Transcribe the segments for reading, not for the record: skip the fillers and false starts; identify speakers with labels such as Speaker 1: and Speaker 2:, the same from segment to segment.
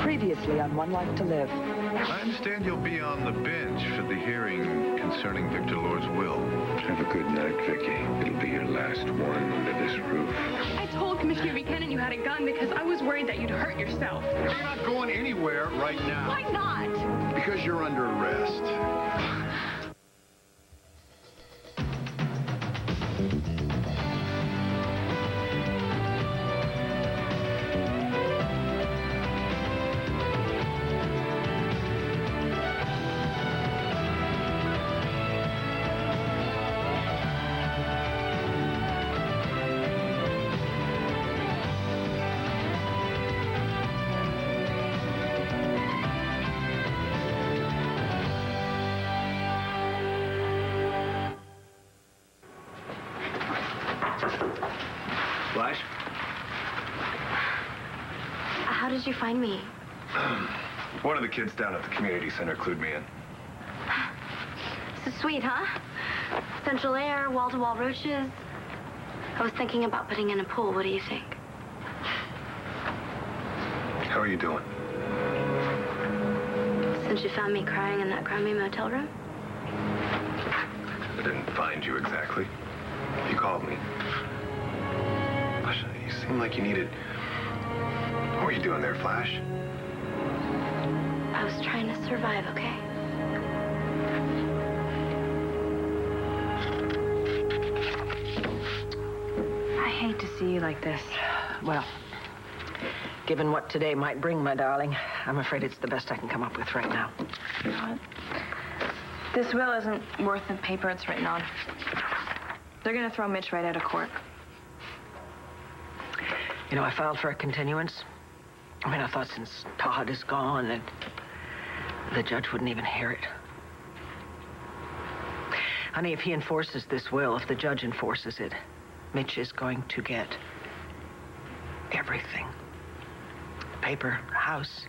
Speaker 1: Previously on One Life to Live.
Speaker 2: I understand you'll be on the bench for the hearing concerning Victor Lord's will.
Speaker 3: Have a good night, Vicky. It'll be your last one under this roof.
Speaker 4: I told Commissioner Buchanan you had a gun because I was worried that you'd hurt yourself.
Speaker 2: You're not going anywhere right now.
Speaker 4: Why not?
Speaker 2: Because you're under arrest.
Speaker 3: Flash?
Speaker 5: How did you find me?
Speaker 3: One of the kids down at the community center clued me in.
Speaker 5: This is sweet, huh? Central air, wall-to-wall roaches. I was thinking about putting in a pool. What do you think?
Speaker 3: How are you doing?
Speaker 5: Since you found me crying in that crummy motel room?
Speaker 3: I didn't find you exactly. You called me. Gosh, you seemed like you needed... What were you doing there, Flash?
Speaker 5: I was trying to survive, okay?
Speaker 1: I hate to see you like this. Well, given what today might bring, my darling, I'm afraid it's the best I can come up with right now.
Speaker 4: You know what? This will isn't worth the paper it's written on. They're gonna throw Mitch right out of court.
Speaker 1: You know, I filed for a continuance. I mean, I thought since Todd is gone that the judge wouldn't even hear it. Honey, if he enforces this will, if the judge enforces it, Mitch is going to get everything. Paper, house.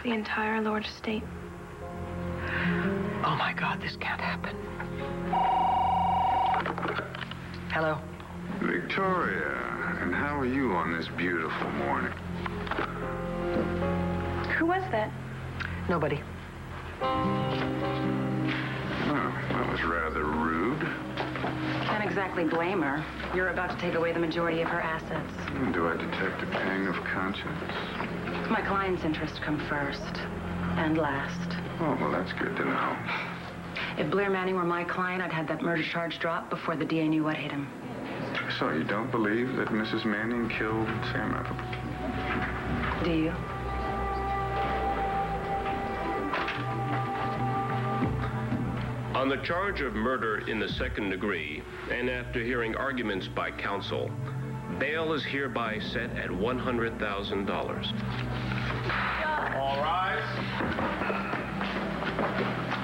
Speaker 4: The entire Lord estate.
Speaker 1: Oh, my God, this can't happen. Hello?
Speaker 2: Victoria, and how are you on this beautiful morning?
Speaker 4: Who was that?
Speaker 1: Nobody.
Speaker 2: Oh, that was rather rude.
Speaker 6: Can't exactly blame her. You're about to take away the majority of her assets.
Speaker 2: Do I detect a pang of conscience?
Speaker 6: My client's interests come first and last.
Speaker 2: Oh, well, that's good to know.
Speaker 6: If Blair Manning were my client, I'd have that murder charge dropped before the DA knew what hit him.
Speaker 2: So you don't believe that Mrs. Manning killed Sam Appleton?
Speaker 6: Do you?
Speaker 7: On the charge of murder in the second degree, and after hearing arguments by counsel, bail is hereby set at $100,000.
Speaker 2: All rise.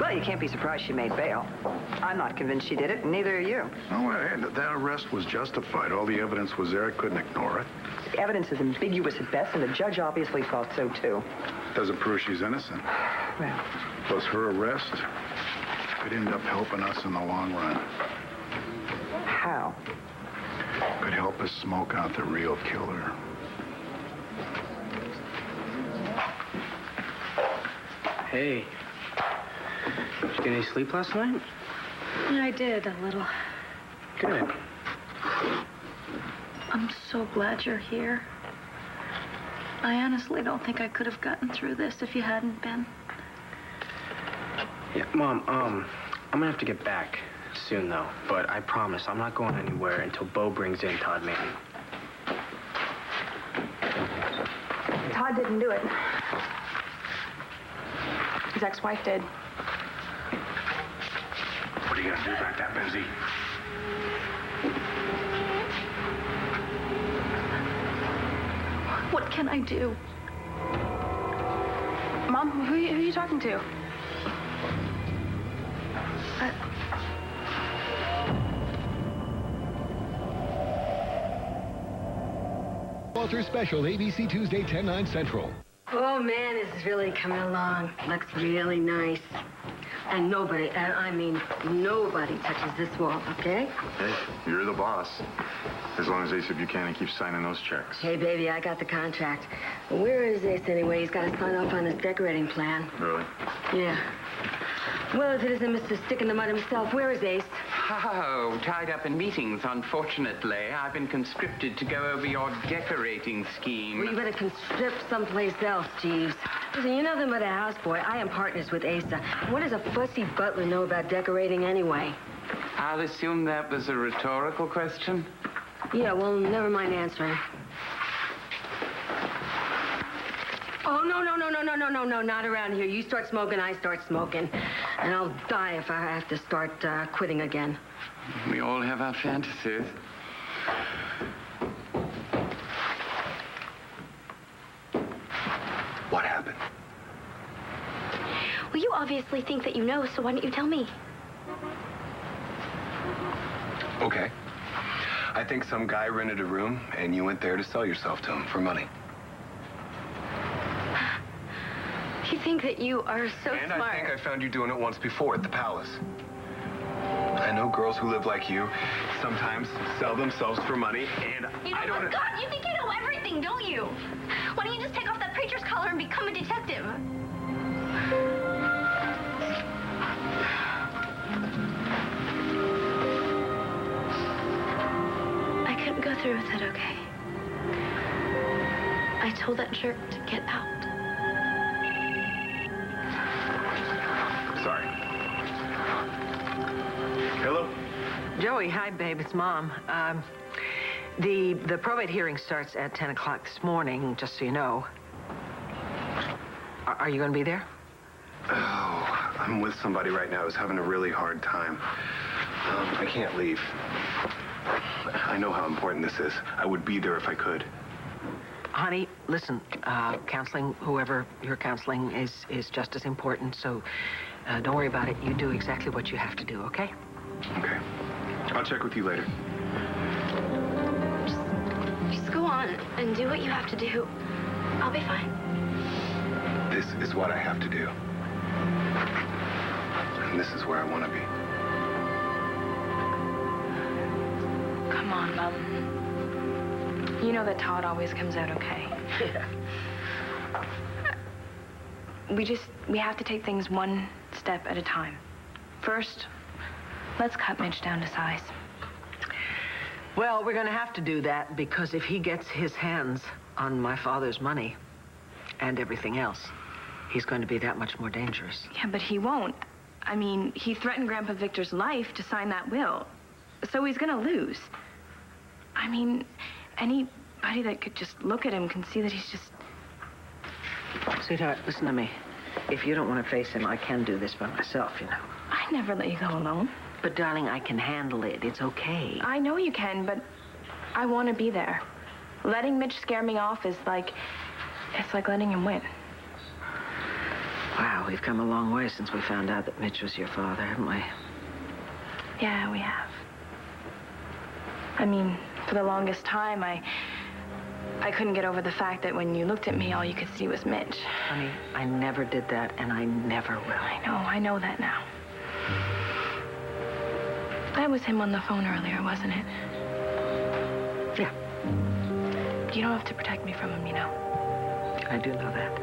Speaker 1: Well, you can't be surprised she made bail. I'm not convinced she did it, and neither are you.
Speaker 2: Oh, well, that arrest was justified. All the evidence was there. I couldn't ignore it.
Speaker 1: The evidence is ambiguous at best, and the judge obviously thought so, too.
Speaker 2: Doesn't prove she's innocent.
Speaker 1: Well,
Speaker 2: Plus, her arrest could end up helping us in the long run.
Speaker 1: how?
Speaker 2: Could help us smoke out the real killer.
Speaker 8: Hey, did you get any sleep last night?
Speaker 4: Yeah, I did, a little.
Speaker 8: Good.
Speaker 4: I'm so glad you're here. I honestly don't think I could have gotten through this if you hadn't been.
Speaker 8: Yeah, Mom, I'm gonna have to get back soon, though. But I promise I'm not going anywhere until Bo brings in Todd Manning.
Speaker 4: Todd didn't do it. His ex-wife did.
Speaker 2: What are you gonna do about that, Benzie?
Speaker 4: What can I do? Mom, who are you talking to?
Speaker 9: Walter Special, ABC Tuesday, 10/9 Central.
Speaker 10: Oh, man, this is really coming along. Looks really nice. And nobody, and I mean nobody touches this wall, okay?
Speaker 3: Hey, you're the boss. As long as Asa Buchanan keeps signing those checks.
Speaker 10: Hey, baby, I got the contract. Where is Ace anyway? He's got to sign off on his decorating plan.
Speaker 3: Really?
Speaker 10: Yeah. Well, if it isn't Mr. Stick in the Mud himself, where is Ace?
Speaker 11: Oh, tied up in meetings, unfortunately. I've been conscripted to go over your decorating scheme.
Speaker 10: Well, you better conscript someplace else, Jeeves. Listen, you're nothing but a houseboy. I am partners with Asa. What does a fussy butler know about decorating anyway?
Speaker 11: I'll assume that was a rhetorical question.
Speaker 10: Yeah, well, never mind answering. Oh, no, not around here. You start smoking, I start smoking. And I'll die if I have to start quitting again.
Speaker 11: We all have our fantasies.
Speaker 3: What happened?
Speaker 5: Well, you obviously think that you know, so why don't you tell me?
Speaker 3: Okay. I think some guy rented a room, and you went there to sell yourself to him for money.
Speaker 5: You think that you are so
Speaker 3: and
Speaker 5: smart.
Speaker 3: I think I found you doing it once before at the palace. I know girls who live like you sometimes sell themselves for money, and
Speaker 5: You know,
Speaker 3: I don't...
Speaker 5: God, you think you know everything, don't you? Why don't you just take off that preacher's collar and become a detective? I couldn't go through with it, okay? I told that jerk to get out.
Speaker 3: Sorry. Hello?
Speaker 1: Joey, hi, babe. It's Mom. The probate hearing starts at 10 o'clock this morning, just so you know. Are you going to be there?
Speaker 3: Oh, I'm with somebody right now who's having a really hard time. I can't leave. I know how important this is. I would be there if I could.
Speaker 1: Honey, listen, counseling, whoever you're counseling, is just as important, so don't worry about it. You do exactly what you have to do, okay?
Speaker 3: Okay. I'll check with you later.
Speaker 5: Just go on and do what you have to do. I'll be fine.
Speaker 3: This is what I have to do. And this is where I want to be.
Speaker 4: Come on, Mom. You know that Todd always comes out okay.
Speaker 1: Yeah.
Speaker 4: We have to take things one step at a time. First, let's cut Mitch down to size.
Speaker 1: Well, we're going to have to do that because if he gets his hands on my father's money and everything else, he's going to be that much more dangerous.
Speaker 4: Yeah, but he won't. I mean, he threatened Grandpa Victor's life to sign that will. So he's going to lose. I mean, anybody that could just look at him can see that he's just...
Speaker 1: Sweetheart, listen to me. If you don't want to face him, I can do this by myself, you know.
Speaker 4: I never let you go alone.
Speaker 1: But, darling, I can handle it. It's okay.
Speaker 4: I know you can, but I want to be there. Letting Mitch scare me off is like... It's like letting him win.
Speaker 1: Wow, we've come a long way since we found out that Mitch was your father, haven't we?
Speaker 4: Yeah, we have. I mean, for the longest time, I couldn't get over the fact that when you looked at me, all you could see was Mitch.
Speaker 1: Honey, I never did that, and I never will.
Speaker 4: I know that now. That was him on the phone earlier, wasn't it?
Speaker 1: Yeah.
Speaker 4: You don't have to protect me from him, you know.
Speaker 1: I do know that.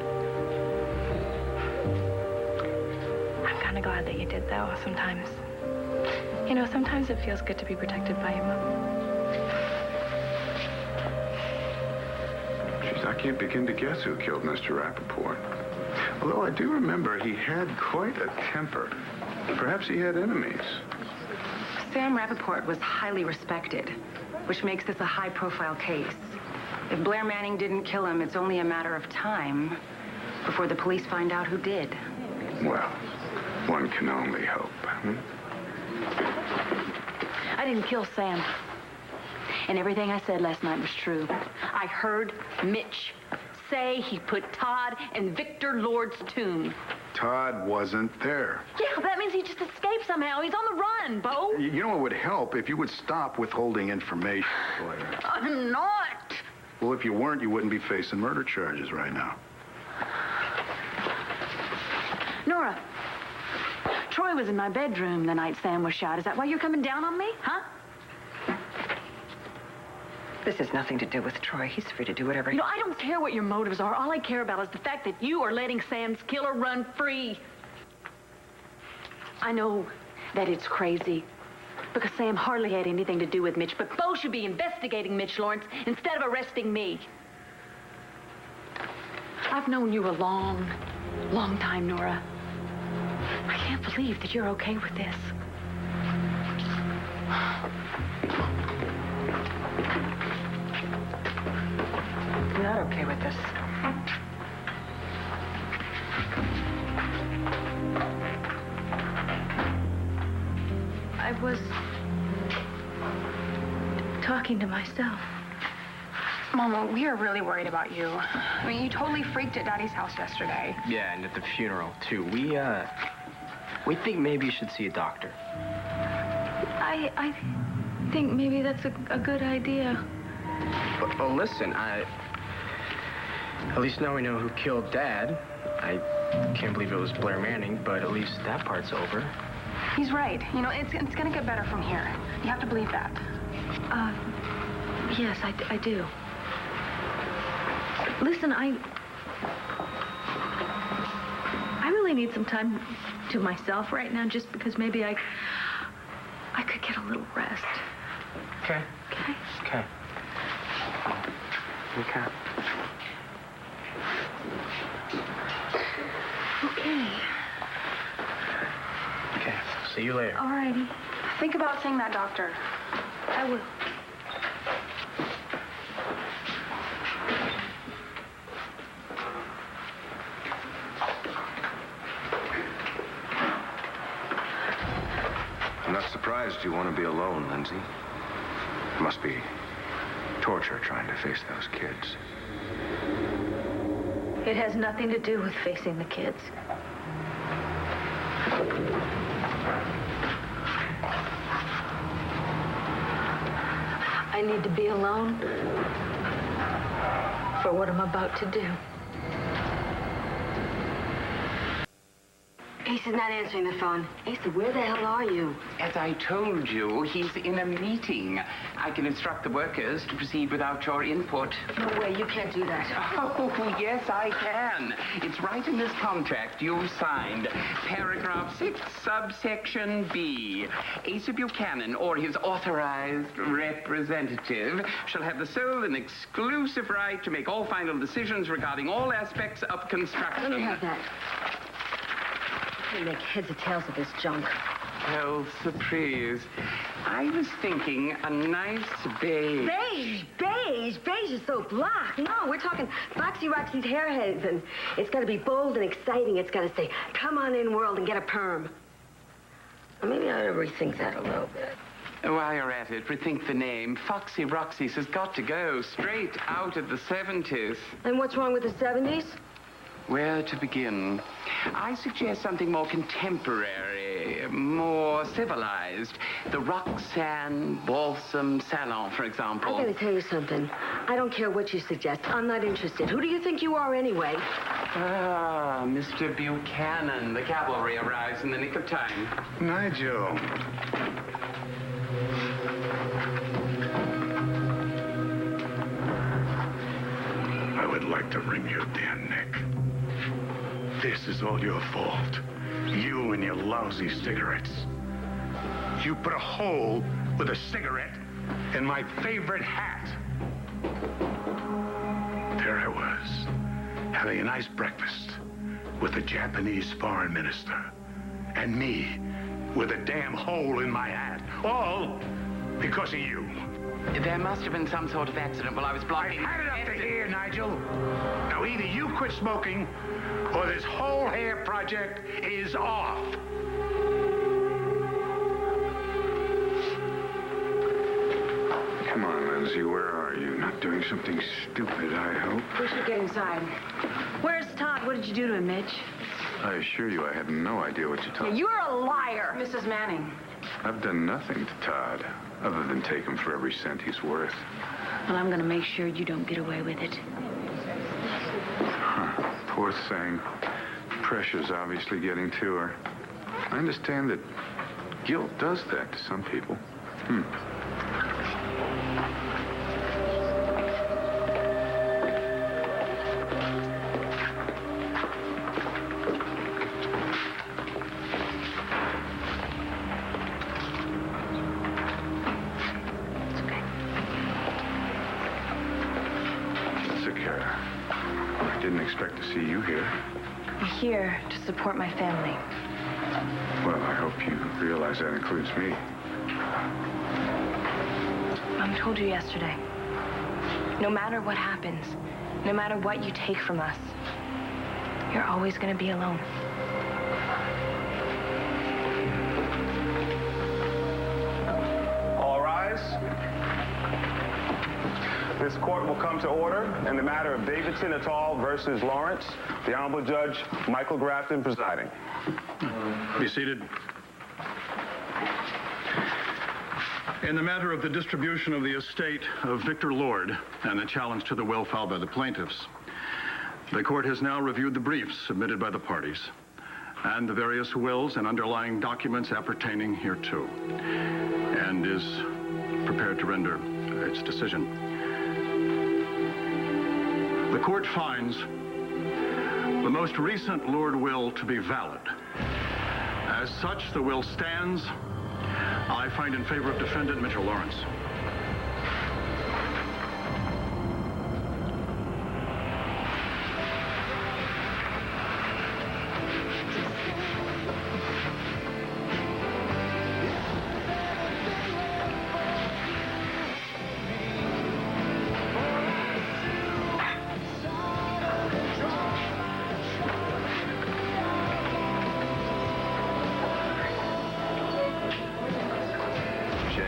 Speaker 4: I'm kind of glad that you did, though, sometimes. You know, sometimes it feels good to be protected by your mom.
Speaker 2: Jeez, I can't begin to guess who killed Mr. Rappaport. Although I do remember he had quite a temper. Perhaps he had enemies.
Speaker 6: Sam Rappaport was highly respected, which makes this a high-profile case. If Blair Manning didn't kill him, it's only a matter of time before the police find out who did.
Speaker 2: Well, one can only hope.
Speaker 6: I didn't kill Sam. And everything I said last night was true. I heard Mitch say he put Todd in Victor Lord's tomb.
Speaker 2: Todd wasn't there.
Speaker 6: Yeah, that means he just escaped somehow. He's on the run, Bo.
Speaker 2: You know what would help if you would stop withholding information, Blair.
Speaker 6: I'm not.
Speaker 2: Well, if you weren't, you wouldn't be facing murder charges right now.
Speaker 6: Nora, Troy was in my bedroom the night Sam was shot. Is that why you're coming down on me, huh?
Speaker 1: This has nothing to do with Troy. He's free to do whatever he...
Speaker 6: You know, I don't care what your motives are. All I care about is the fact that you are letting Sam's killer run free. I know that it's crazy, because Sam hardly had anything to do with Mitch, but Bo should be investigating Mitch Lawrence instead of arresting me. I've known you a long, long time, Nora. I can't believe that you're okay with this.
Speaker 1: I'm not okay with this.
Speaker 4: I was talking to myself.
Speaker 12: Mama, we are really worried about you. I mean, you totally freaked at Daddy's house yesterday.
Speaker 8: Yeah, and at the funeral, too. We think maybe you should see a doctor.
Speaker 4: I think maybe that's a good idea.
Speaker 8: But listen, at least now we know who killed Dad. I can't believe it was Blair Manning, but at least that part's over.
Speaker 12: He's right. You know, it's gonna get better from here. You have to believe that.
Speaker 4: Yes, I do. Listen, I really need some time to myself right now, just because maybe I could get a little rest.
Speaker 8: Okay.
Speaker 4: Okay?
Speaker 8: Okay. Okay.
Speaker 4: Okay.
Speaker 8: Okay. See you later.
Speaker 4: All righty.
Speaker 12: Think about seeing that doctor.
Speaker 4: I will.
Speaker 3: I'm not surprised you want to be alone, Lindsay. It must be torture trying to face those kids.
Speaker 4: It has nothing to do with facing the kids. I need to be alone for what I'm about to do.
Speaker 10: Ace is not answering the phone. Ace, where the hell are you?
Speaker 11: As I told you, he's in a meeting. I can instruct the workers to proceed without your input.
Speaker 10: No way, you can't do that.
Speaker 11: Oh, yes, I can. It's right in this contract you signed. Paragraph 6, subsection B. Asa Buchanan or his authorized representative shall have the sole and exclusive right to make all final decisions regarding all aspects of construction.
Speaker 10: Let me have that. I'm gonna make heads or tails of this junk.
Speaker 11: Oh, surprise. I was thinking a nice beige.
Speaker 10: Beige? Beige? Beige is so black. No, we're talking Foxy Roxy's hair heads, and it's got to be bold and exciting. It's got to say, come on in, world, and get a perm. Or maybe I ought to rethink that a little bit.
Speaker 11: While you're at it, rethink the name. Foxy Roxy's has got to go straight out of the 70s.
Speaker 10: And what's wrong with the 70s?
Speaker 11: Where to begin? I suggest something more contemporary, more civilized. The Roxanne Balsam Salon, for example.
Speaker 10: I gotta tell you something. I don't care what you suggest. I'm not interested. Who do you think you are anyway?
Speaker 11: Ah, Mr. Buchanan. The cavalry arrives in the nick of time.
Speaker 2: Nigel. I would like to wring your damn neck. This is all your fault. You and your lousy cigarettes. You put a hole with a cigarette in my favorite hat. There I was, having a nice breakfast with the Japanese foreign minister. And me with a damn hole in my hat. All because of you.
Speaker 11: There must have been some sort of accident while I was blocking...
Speaker 2: I've had it up to here, Nigel. Now, either you quit smoking, or this whole hair project is off. Come on, Lindsay, where are you? Not doing something stupid, I hope.
Speaker 6: We should get inside. Where's Todd? What did you do to him, Mitch?
Speaker 2: I assure you I have no idea what you're talking
Speaker 6: You're a liar! Mrs. Manning.
Speaker 2: I've done nothing to Todd, other than take him for every cent he's worth.
Speaker 6: Well, I'm gonna make sure you don't get away with it.
Speaker 2: Huh. Poor thing. Pressure's obviously getting to her.
Speaker 3: I understand that guilt does that to some people.
Speaker 13: Expect to see you here.
Speaker 4: I'm here to support my family.
Speaker 13: Well, I hope you realize that includes me.
Speaker 4: Mom told you yesterday, no matter what happens, no matter what you take from us, you're always going to be alone.
Speaker 3: All rise. This court will come to order in the matter of Davidson et al. Versus Lawrence. The Honorable Judge Michael Grafton presiding.
Speaker 14: Be seated. In the matter of the distribution of the estate of Victor Lord and the challenge to the will filed by the plaintiffs, the court has now reviewed the briefs submitted by the parties and the various wills and underlying documents appertaining hereto, and is prepared to render its decision. The court finds the most recent Lord will to be valid. As such, the will stands. I find in favor of defendant Mitchell Lawrence.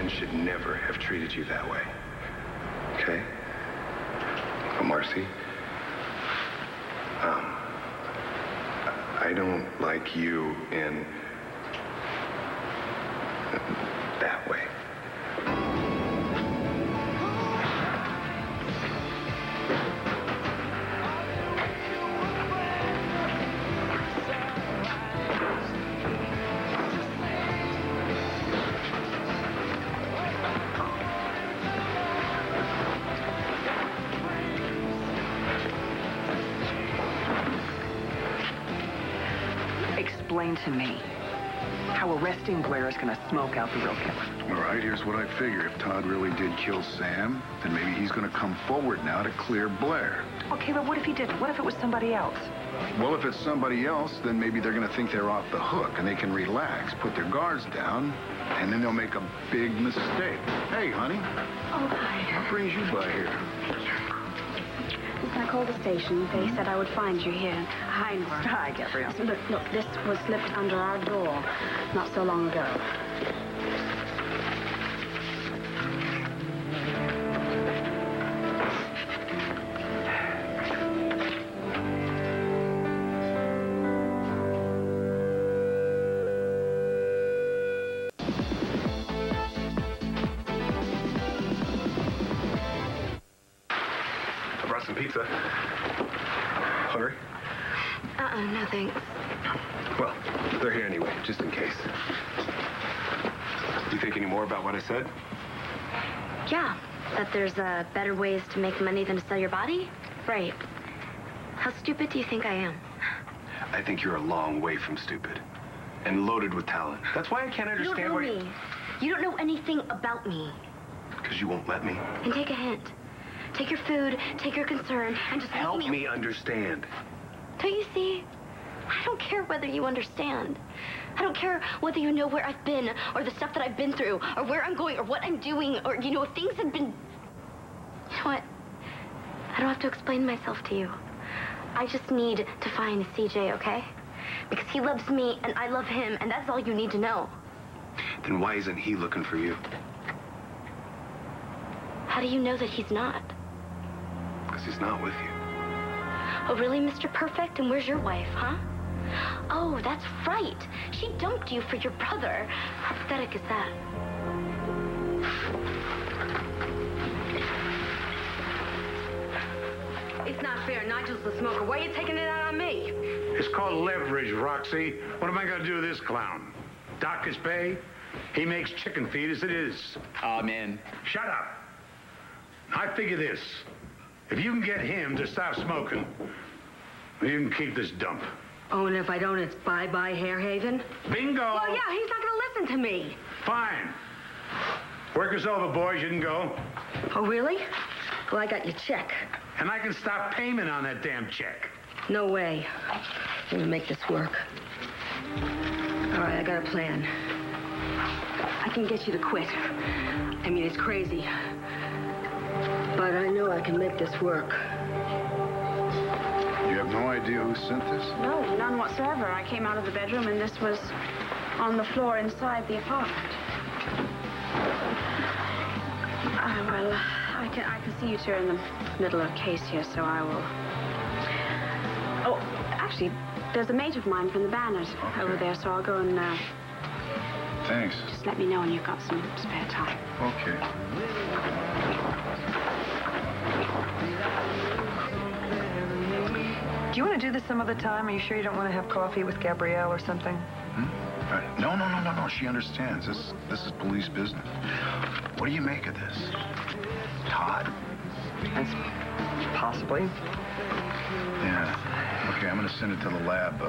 Speaker 3: Should never have treated you that way. Okay? But Marcy, I don't like you in that way.
Speaker 1: Explain to me how arresting Blair is going to smoke out the real killer.
Speaker 13: All right, here's what I figure. If Todd really did kill Sam, then maybe he's going to come forward now to clear Blair.
Speaker 1: Okay, but what if he didn't? What if it was somebody else?
Speaker 13: Well, if it's somebody else, then maybe they're going to think they're off the hook and they can relax, put their guards down, and then they'll make a big mistake. Hey, honey.
Speaker 5: Oh, hi.
Speaker 13: What brings you by here?
Speaker 5: Listen, I called the station. They said I would find you here. Hi, Nora.
Speaker 1: Hi, Gabrielle.
Speaker 5: Look, this was slipped under our door not so long ago.
Speaker 3: Some pizza. Hungry?
Speaker 5: No thanks.
Speaker 3: Well, they're here anyway, just in case. You think any more about what I said?
Speaker 5: Yeah, that there's better ways to make money than to sell your body? Right. How stupid do you think I am?
Speaker 3: I think you're a long way from stupid. And loaded with talent. That's why I can't understand
Speaker 5: You don't know me. You don't know anything about me.
Speaker 3: Because you won't let me.
Speaker 5: And take a hint. Take your food, take your concern, and just
Speaker 3: help me understand.
Speaker 5: Don't you see? I don't care whether you understand. I don't care whether you know where I've been, or the stuff that I've been through, or where I'm going, or what I'm doing, or, you know, if things have been... You know what? I don't have to explain myself to you. I just need to find CJ, okay? Because he loves me, and I love him, and that's all you need to know.
Speaker 3: Then why isn't he looking for you?
Speaker 5: How do you know that he's not?
Speaker 3: Because he's not with you.
Speaker 5: Oh, really, Mr. Perfect? And where's your wife, huh? Oh, that's right. She dumped you for your brother. How pathetic is that?
Speaker 10: It's not fair. Nigel's the smoker. Why are you taking it out on me?
Speaker 2: It's called leverage, Roxy. What am I going to do with this clown? Dock his pay? He makes chicken feed as it is.
Speaker 11: Amen.
Speaker 2: Shut up. I figure this. If you can get him to stop smoking, you can keep this dump.
Speaker 10: Oh, and if I don't, it's bye-bye Hairhaven?
Speaker 2: Bingo!
Speaker 10: Well, yeah, he's not going to listen to me.
Speaker 2: Fine. Work is over, boys. You can go.
Speaker 10: Oh, really? Well, I got your check.
Speaker 2: And I can stop payment on that damn check.
Speaker 10: No way. I'm going to make this work. All right, I got a plan. I can get you to quit. I mean, it's crazy. But I know I can make this work.
Speaker 13: You have no idea who sent this?
Speaker 12: No, none whatsoever. I came out of the bedroom and this was on the floor inside the apartment. Well, I can see you two are in the middle of a case here, so I will... Oh, actually, there's a mate of mine from the Banners over there, so I'll go and,
Speaker 13: Thanks.
Speaker 12: Just let me know when you've got some spare time.
Speaker 13: Okay.
Speaker 15: Do you want to do this some other time? Are you sure you don't want to have coffee with Gabrielle or something?
Speaker 13: No. She understands. This is police business. What do you make of this? Todd?
Speaker 15: That's possibly.
Speaker 13: Yeah. Okay, I'm going to send it to the lab.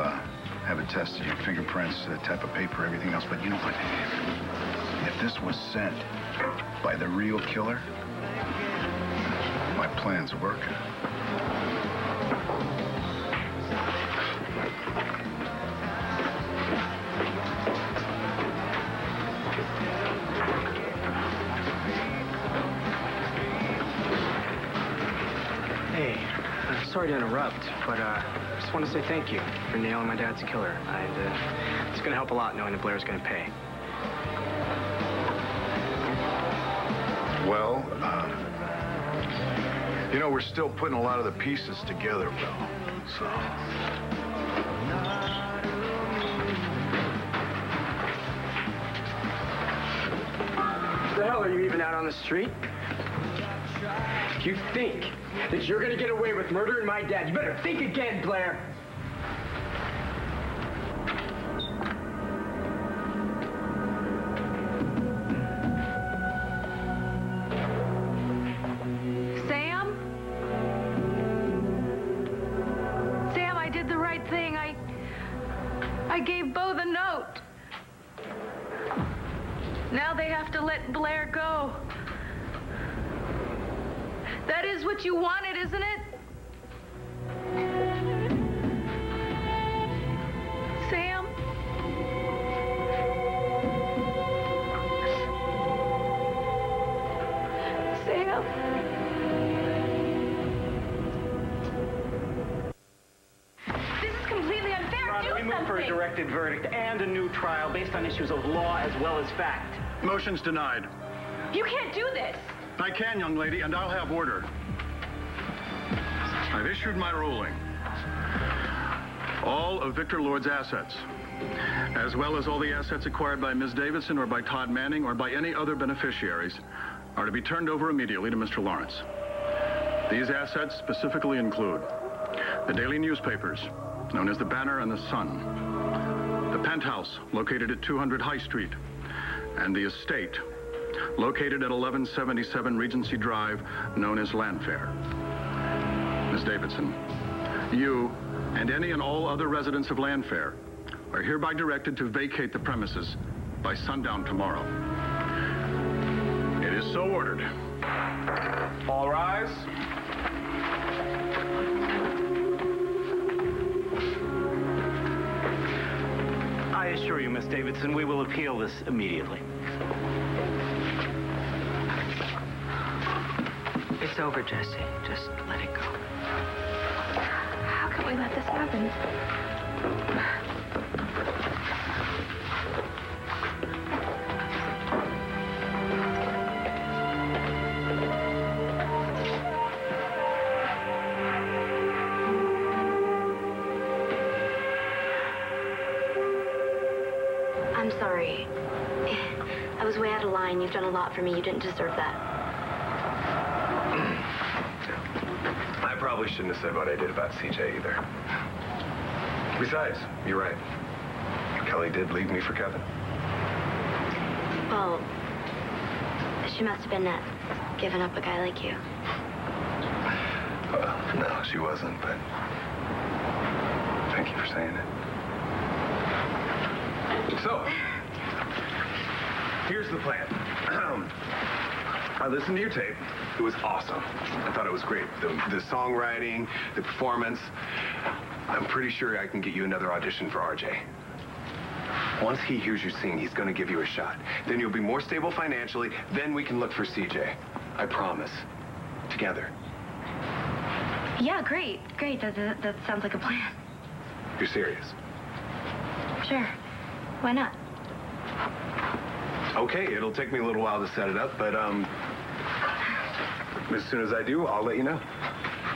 Speaker 13: Have it tested, your fingerprints, type of paper, everything else. But you know what? If this was sent by the real killer, my plan's working.
Speaker 8: Hey, sorry to interrupt, but I just want to say thank you for nailing my dad's killer. It's going to help a lot knowing that Blair's going to pay.
Speaker 13: Well, you know, we're still putting a lot of the pieces together, Will, so...
Speaker 8: What the hell, are you even out on the street? You think that you're gonna get away with murdering my dad? You better think again, Blair.
Speaker 15: Sam, I did the right thing. I gave Bo the note. Now they have to let Blair go. That is what you wanted, isn't it? Sam? Sam?
Speaker 12: This is completely unfair.
Speaker 16: Ron, we move for a directed verdict and a new trial based on issues of law as well as fact.
Speaker 14: Motion's denied.
Speaker 12: You can't do this.
Speaker 14: I can, young lady, and I'll have order. I've issued my ruling. All of Victor Lord's assets, as well as all the assets acquired by Ms. Davidson or by Todd Manning or by any other beneficiaries, are to be turned over immediately to Mr. Lawrence. These assets specifically include the daily newspapers, known as the Banner and the Sun, the penthouse located at 200 High Street, and the estate located at 1177 Regency Drive, known as Landfair. Ms. Davidson, you and any and all other residents of Landfair are hereby directed to vacate the premises by sundown tomorrow. It is so ordered.
Speaker 16: All rise. I assure you, Miss Davidson, we will appeal this immediately.
Speaker 1: It's over, Jesse. Just let it go.
Speaker 12: How can we let this happen?
Speaker 5: I'm sorry. I was way out of line. You've done a lot for me. You didn't deserve that.
Speaker 3: I probably shouldn't have said what I did about CJ either. Besides, you're right. Kelly did leave me for Kevin.
Speaker 5: Well, she must have been giving up a guy like you.
Speaker 3: No, she wasn't, but thank you for saying it. So, here's the plan. I listened to your tape. It was awesome. I thought it was great. The songwriting, the performance. I'm pretty sure I can get you another audition for RJ. Once he hears you sing, he's going to give you a shot. Then you'll be more stable financially. Then we can look for CJ. I promise. Together.
Speaker 5: Yeah, great. Great. That sounds like a plan.
Speaker 3: You're serious?
Speaker 5: Sure. Why not?
Speaker 3: Okay, it'll take me a little while to set it up, but as soon as I do, I'll let you know.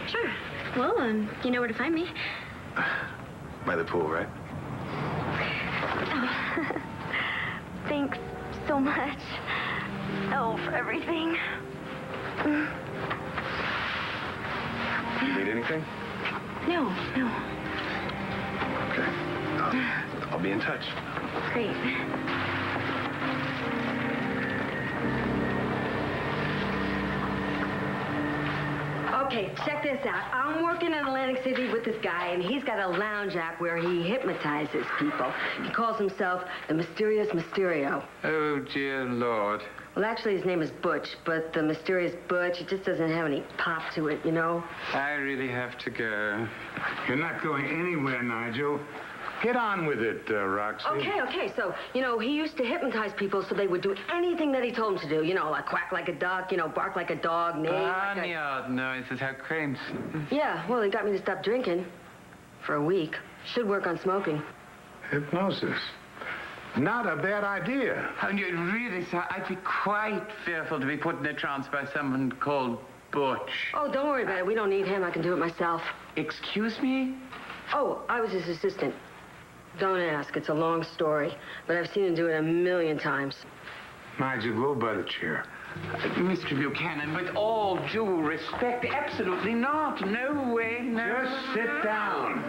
Speaker 5: Sure. Well, you know where to find me.
Speaker 3: By the pool, right?
Speaker 5: Oh. Thanks so much. Oh, for everything.
Speaker 3: You need anything?
Speaker 5: No.
Speaker 3: Okay. I'll be in touch.
Speaker 5: Great.
Speaker 10: Okay, check this out. I'm working in Atlantic City with this guy, and he's got a lounge act where he hypnotizes people. He calls himself the Mysterious Mysterio.
Speaker 11: Oh, dear Lord.
Speaker 10: Well, actually, his name is Butch, but the Mysterious Butch, it just doesn't have any pop to it, you know?
Speaker 11: I really have to go.
Speaker 13: You're not going anywhere, Nigel. Get on with it, Roxy.
Speaker 10: Okay. So, he used to hypnotize people so they would do anything that he told them to do. Like quack like a duck, bark like a dog, neigh like a...
Speaker 11: Barnyard noises, how crazy.
Speaker 10: Yeah, well, he got me to stop drinking. For a week. Should work on smoking.
Speaker 13: Hypnosis. Not a bad idea.
Speaker 11: And you really, sir, I'd be quite fearful to be put in a trance by someone called Butch.
Speaker 10: Oh, don't worry about it. We don't need him. I can do it myself.
Speaker 11: Excuse me?
Speaker 10: Oh, I was his assistant. Don't ask. It's a long story. But I've seen him do it 1,000,000 times.
Speaker 13: Nigel, go by the chair.
Speaker 11: Mr. Buchanan, with all due respect, absolutely not. No way, no.
Speaker 13: Just sit down.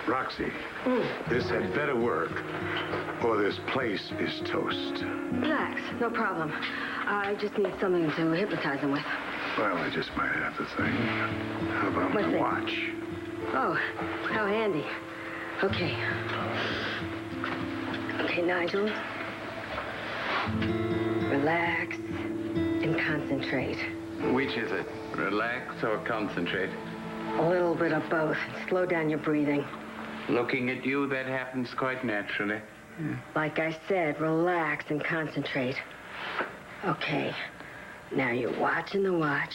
Speaker 13: Roxy, this had better work, or this place is toast.
Speaker 10: Relax. No problem. I just need something to hypnotize him with.
Speaker 13: Well, I just might have the thing. How about
Speaker 10: What
Speaker 13: my
Speaker 10: thing?
Speaker 13: watch?
Speaker 10: Oh, how handy. Okay. Okay, Nigel. Relax and concentrate.
Speaker 11: Which is it? Relax or concentrate?
Speaker 10: A little bit of both. Slow down your breathing.
Speaker 11: Looking at you, that happens quite naturally.
Speaker 10: Like I said, relax and concentrate. Okay. Now you're watching the watch,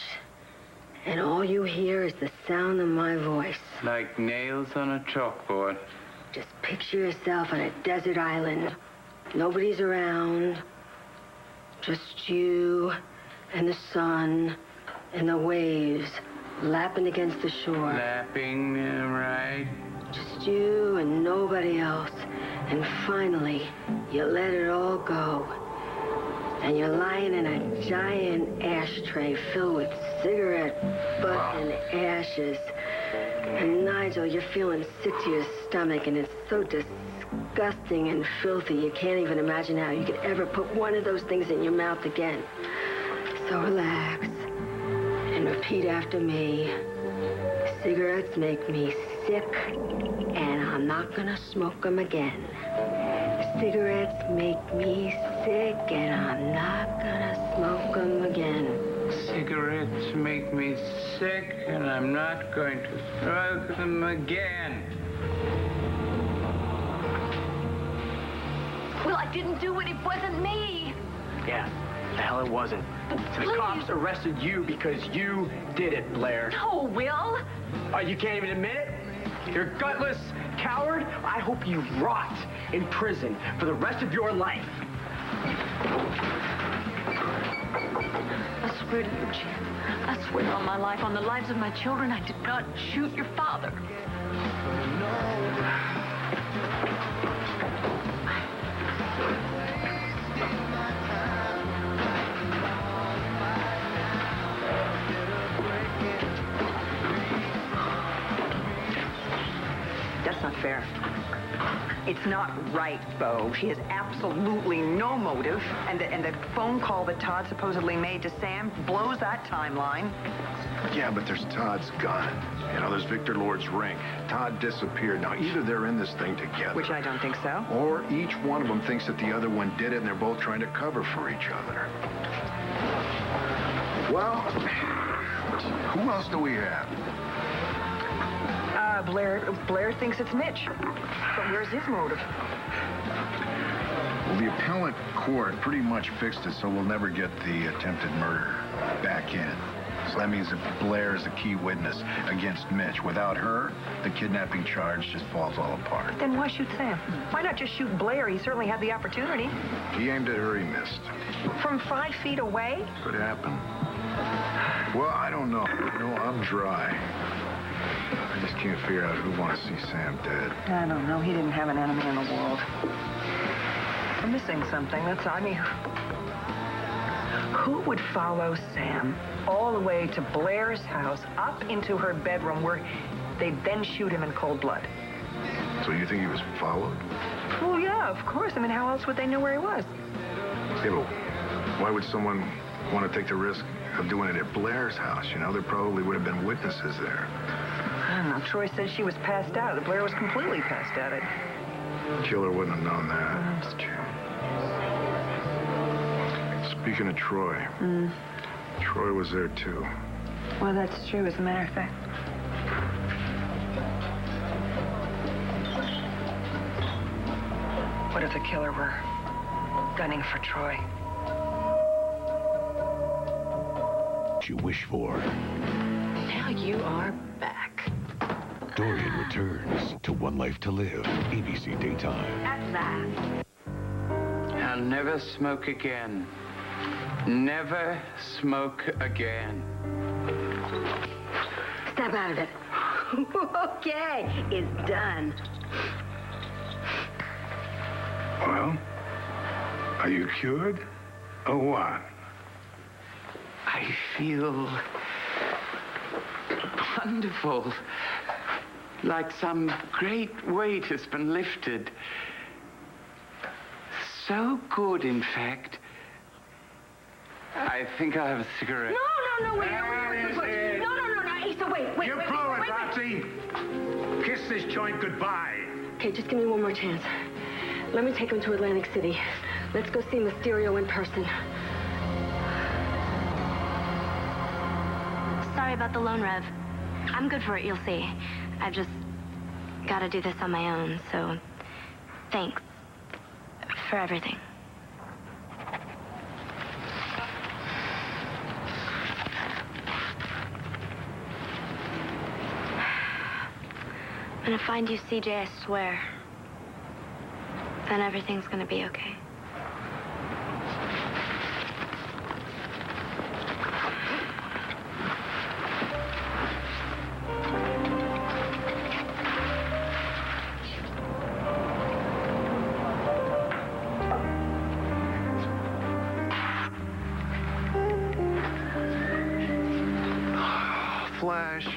Speaker 10: and all you hear is the sound of my voice.
Speaker 11: Like nails on a chalkboard.
Speaker 10: Just picture yourself on a desert island. Nobody's around. Just you and the sun and the waves lapping against the shore.
Speaker 11: Lapping, right?
Speaker 10: Just you and nobody else. And finally, you let it all go. And you're lying in a giant ashtray filled with cigarette butts and ashes. And Nigel, you're feeling sick to your stomach, and it's so disgusting and filthy, you can't even imagine how you could ever put one of those things in your mouth again. So relax and repeat after me. Cigarettes make me sick, and I'm not gonna smoke them again. Cigarettes make me sick, and I'm not gonna smoke them again.
Speaker 11: Cigarettes make me sick, and I'm not going to smoke them again.
Speaker 5: Well, I didn't do it. It wasn't me.
Speaker 8: Yeah, the hell it wasn't. The cops arrested you because you did it, Blair.
Speaker 5: No, Will.
Speaker 8: You can't even admit it? You're a gutless coward. I hope you rot in prison for the rest of your life.
Speaker 15: I swear to you, Jim. I swear on my life, on the lives of my children, I did not shoot your father.
Speaker 17: That's not fair. It's not right, Bo. She has absolutely no motive, and the phone call that Todd supposedly made to Sam blows that timeline.
Speaker 13: Yeah, but there's Todd's gun. You know, there's Victor Lord's ring. Todd disappeared. Now, either they're in this thing together.
Speaker 17: Which I don't think so.
Speaker 13: Or each one of them thinks that the other one did it, and they're both trying to cover for each other. Well, who else do we have?
Speaker 17: Blair thinks it's Mitch. But where's his motive?
Speaker 13: Well, the appellate court pretty much fixed it, so we'll never get the attempted murder back in. So that means that Blair is the key witness against Mitch. Without her, the kidnapping charge just falls all apart.
Speaker 17: Then why shoot Sam? Why not just shoot Blair? He certainly had the opportunity.
Speaker 13: He aimed at her, he missed.
Speaker 17: From 5 feet away?
Speaker 13: Could happen. Well, I don't know. You know, I'm dry. I just can't figure out who wants to see Sam dead.
Speaker 17: I don't know. He didn't have an enemy in the world. We're missing something. That's, I mean, who would follow Sam all the way to Blair's house, up into her bedroom, where they'd then shoot him in cold blood?
Speaker 13: So you think he was followed?
Speaker 17: Well, yeah, of course. I mean, how else would they know where he was?
Speaker 13: Yeah, but why would someone want to take the risk of doing it at Blair's house? You know, there probably would have been witnesses there.
Speaker 17: I don't know. Troy said she was passed out. Blair was completely passed out.
Speaker 13: Killer wouldn't have known that.
Speaker 17: That's true.
Speaker 13: Speaking of Troy, Troy was there too.
Speaker 17: Well, that's true, as a matter of fact. What if the killer were gunning for Troy?
Speaker 9: What you wish for.
Speaker 1: Now you are back.
Speaker 9: Dorian returns to One Life to Live, ABC Daytime.
Speaker 1: At last.
Speaker 11: I'll never smoke again. Never smoke again.
Speaker 10: Step out of it. Okay, it's done.
Speaker 2: Well, are you cured? Or what?
Speaker 11: I feel wonderful. Like some great weight has been lifted. So good, in fact. I think I'll have a cigarette.
Speaker 10: No, wait. No, Asa, wait.
Speaker 2: You blew it, Roxy. Kiss this joint goodbye.
Speaker 10: Okay, just give me one more chance. Let me take him to Atlantic City. Let's go see Mysterio in person.
Speaker 5: Sorry about the loan, Rev. I'm good for it, you'll see. I've just got to do this on my own, so thanks for everything. I'm gonna find you, CJ, I swear. Then everything's gonna be okay.
Speaker 3: Flash.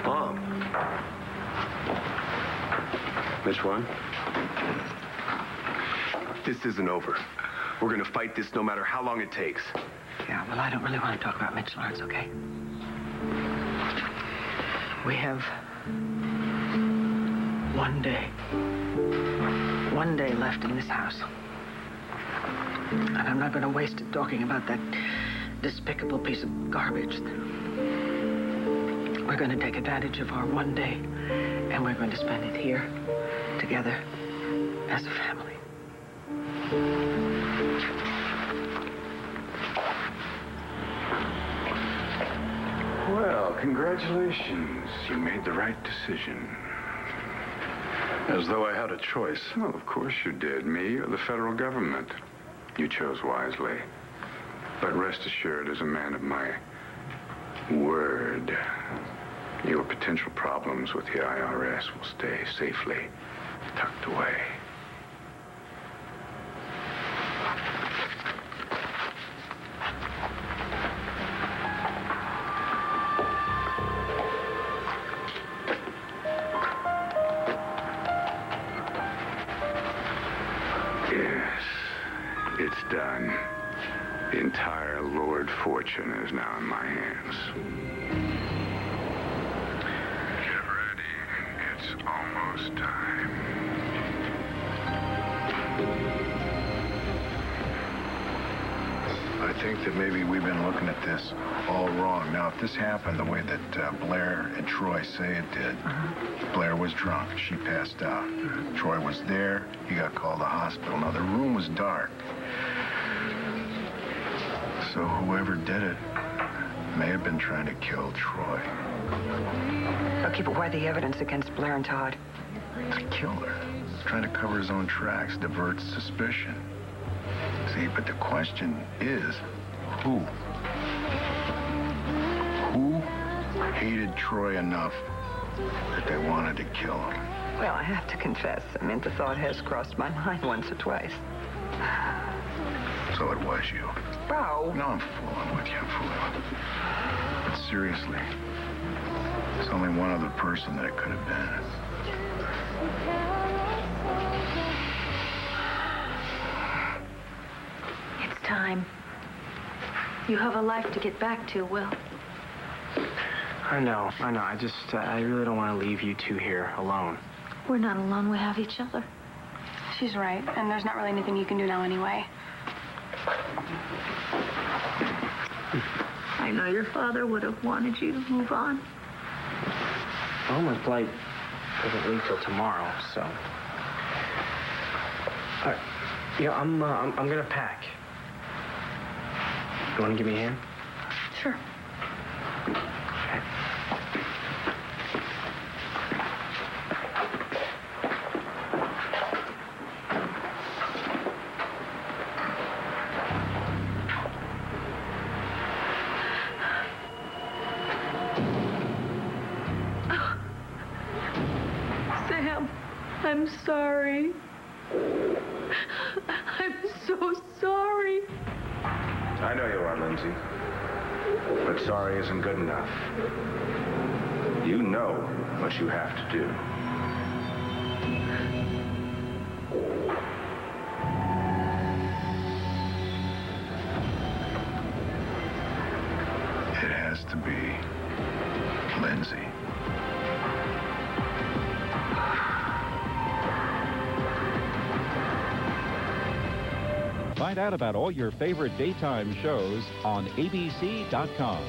Speaker 3: Mom. Which one? This isn't over. We're gonna fight this no matter how long it takes.
Speaker 1: Yeah, well, I don't really want to talk about Mitch Lawrence, okay? We have one day left in this house. And I'm not going to waste it talking about that despicable piece of garbage. We're going to take advantage of our one day, and we're going to spend it here, together, as a family.
Speaker 13: Well, congratulations. You made the right decision.
Speaker 14: As though I had a choice.
Speaker 13: Well, of course you did. Me or the federal government. You chose wisely. But rest assured, as a man of my word, your potential problems with the IRS will stay safely tucked away.
Speaker 2: fortune is now in my hands. Get ready. It's almost time.
Speaker 13: I think that maybe we've been looking at this all wrong. Now, if this happened the way that Blair and Troy say it did, Blair was drunk. She passed out. Troy was there. He got called to the hospital. Now, the room was dark. So whoever did it may have been trying to kill Troy.
Speaker 17: Okay, but why the evidence against Blair and Todd?
Speaker 13: To kill her. Trying to cover his own tracks, divert suspicion. See, but the question is, who? Who hated Troy enough that they wanted to kill him?
Speaker 17: Well, I have to confess, I mean, the thought has crossed my mind once or twice.
Speaker 13: So it was you.
Speaker 17: Bo.
Speaker 13: No, I'm fooling with you. I'm fooling with you. But seriously, there's only one other person that it could have been.
Speaker 15: It's time. You have a life to get back to, Will.
Speaker 8: I know. I really don't want to leave you two here alone.
Speaker 15: We're not alone. We have each other.
Speaker 4: She's right, and there's not really anything you can do now anyway.
Speaker 15: I know your father would have wanted you to move on.
Speaker 8: Well, my flight doesn't leave till tomorrow, so. All right. I'm gonna pack. You want to give me a hand?
Speaker 15: Sure.
Speaker 8: Okay.
Speaker 15: Sam, I'm sorry. I'm so sorry.
Speaker 3: I know you are, Lindsay. But sorry isn't good enough. You know what you have to do.
Speaker 13: It has to be Lindsay.
Speaker 18: Find out about all your favorite daytime shows on abc.com.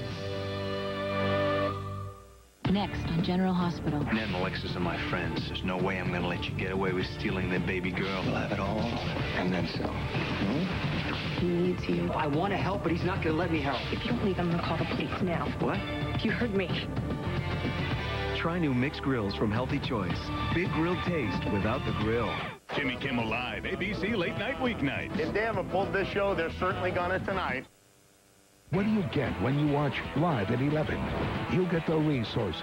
Speaker 19: Next on General Hospital.
Speaker 20: Ned and Alexis are my friends. There's no way I'm going to let you get away with stealing their baby girl. We'll have it all, and then some.
Speaker 19: He needs you.
Speaker 21: I want to help, but he's not going to let me help.
Speaker 19: If you don't leave, I'm going to call the police now.
Speaker 21: What?
Speaker 19: You heard me.
Speaker 22: Try new mixed grills from Healthy Choice. Big grilled taste without the grill.
Speaker 23: Jimmy Kimmel Live, ABC Late Night Weeknight.
Speaker 24: If they haven't pulled this show, they're certainly gonna tonight.
Speaker 9: What do you get when you watch Live at 11? You'll get the resources